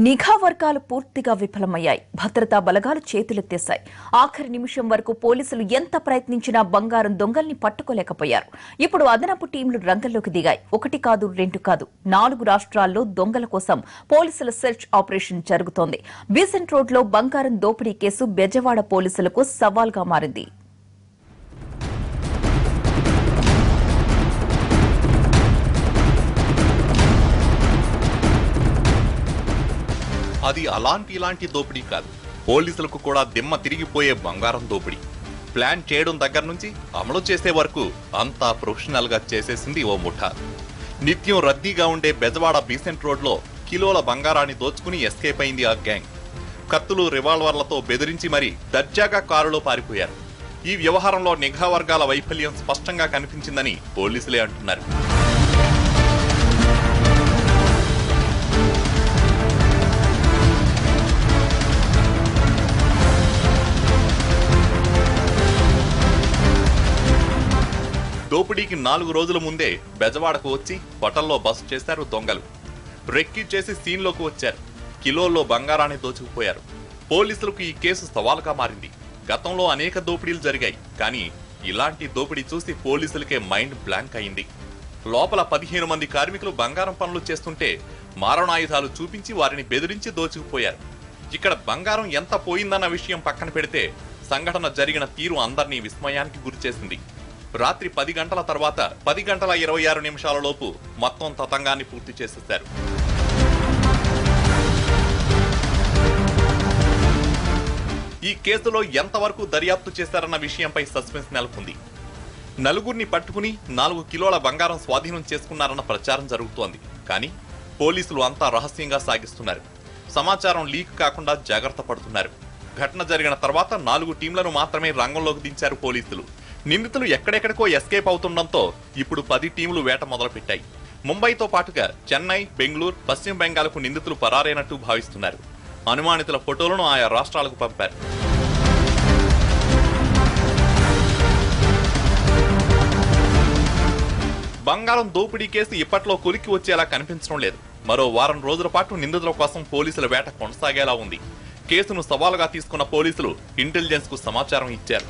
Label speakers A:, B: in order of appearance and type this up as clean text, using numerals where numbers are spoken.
A: నిఘా వర్గాలు పూర్తిగా విఫలమయ్యాయి. భద్రతా బలగాలు చేతులెత్తేశాయి. ఆఖరి నిమిషం వరకు పోలీసులు ఎంత ప్రయత్నించినా బంగారం దొంగల్ని పట్టుకోలేకపోయారు. ఇప్పుడు అదనపు టీంలు రంగంలోకి దిగాయి. 1 కాదు 2 కాదు 4 రాష్ట్రాల్లో దొంగల కోసం పోలీసుల సెర్చ్ ఆపరేషన్ జరుగుతోంది. బీసెంట్ రోడ్లో బంగారం దోపిడీ కేసు బెజవాడ పోలీసులకు సవాల్గా మారింది.
B: అది ఇలాంటి దోపిడీ కాదు. పోలీసులకు కూడా దిమ్మ తిరిగిపోయే బంగారం దోపిడీ. ప్లాన్ చేయడం దగ్గర నుంచి అమలు చేసే వరకు అంతా ప్రొఫెషనల్ గా చేసేసింది ఓ ముఠా. నిత్యం రద్దీగా ఉండే బెజవాడ బీసెంట్ రోడ్లో కిలోల బంగారాన్ని దోచుకుని ఎస్కేప్ అయింది ఆ గ్యాంగ్. కత్తులు రివాల్వర్లతో బెదిరించి మరీ దర్జాగా కారులో పారిపోయారు. ఈ వ్యవహారంలో నిఘా వర్గాల వైఫల్యం స్పష్టంగా కనిపించిందని పోలీసులే అంటున్నారు. దోపిడీకి 4 రోజుల ముందే బెజవాడకు వచ్చి హోటల్లో బస చేశారు దొంగలు. రెక్కి చేసి సీన్లోకి వచ్చారు. కిలోల్లో బంగారాన్ని దోచుకుపోయారు. పోలీసులకు ఈ కేసు సవాలుగా మారింది. గతంలో అనేక దోపిడీలు జరిగాయి, కానీ ఇలాంటి దోపిడీ చూసి పోలీసులకే మైండ్ బ్లాంక్ అయింది. లోపల 15 మంది కార్మికులు బంగారం పనులు చేస్తుంటే మారణాయుధాలు చూపించి వారిని బెదిరించి దోచుకుపోయారు. ఇక్కడ బంగారం ఎంత పోయిందన్న విషయం పక్కన పెడితే సంఘటన జరిగిన తీరు అందరినీ విస్మయానికి గురిచేసింది. రాత్రి 10 గంటల తర్వాత 10 గంటల 26 నిమిషాల లోపు మొత్తం తతంగాన్ని పూర్తి చేసేశారు. ఈ కేసులో ఎంతవరకు దర్యాప్తు చేశారన్న విషయంపై సస్పెన్స్ నెలకొంది. నలుగురిని పట్టుకుని 4 కిలోల బంగారం స్వాధీనం చేసుకున్నారన్న ప్రచారం జరుగుతోంది. కానీ పోలీసులు అంతా రహస్యంగా సాగిస్తున్నారు. సమాచారం లీక్ కాకుండా జాగ్రత్త పడుతున్నారు. ఘటన జరిగిన తర్వాత 4 టీంలను మాత్రమే రంగంలోకి దించారు పోలీసులు. నిందితులు ఎక్కడెక్కడికో ఎస్కేప్ అవుతుండటంతో ఇప్పుడు 10 టీంలు వేట మొదలుపెట్టాయి. ముంబైతో పాటుగా చెన్నై, బెంగళూరు, పశ్చిమ బెంగాల్కు నిందితులు పరారైనట్టు భావిస్తున్నారు. అనుమానితుల ఫోటోలను ఆయా రాష్ట్రాలకు పంపారు. బంగారం దోపిడీ కేసు ఇప్పట్లో కొలిక్కి వచ్చేలా కనిపించడం లేదు. మరో వారం రోజుల పాటు నిందితుల కోసం పోలీసుల వేట కొనసాగేలా ఉంది. కేసును సవాలుగా తీసుకున్న పోలీసులు ఇంటెలిజెన్స్ కు సమాచారం ఇచ్చారు.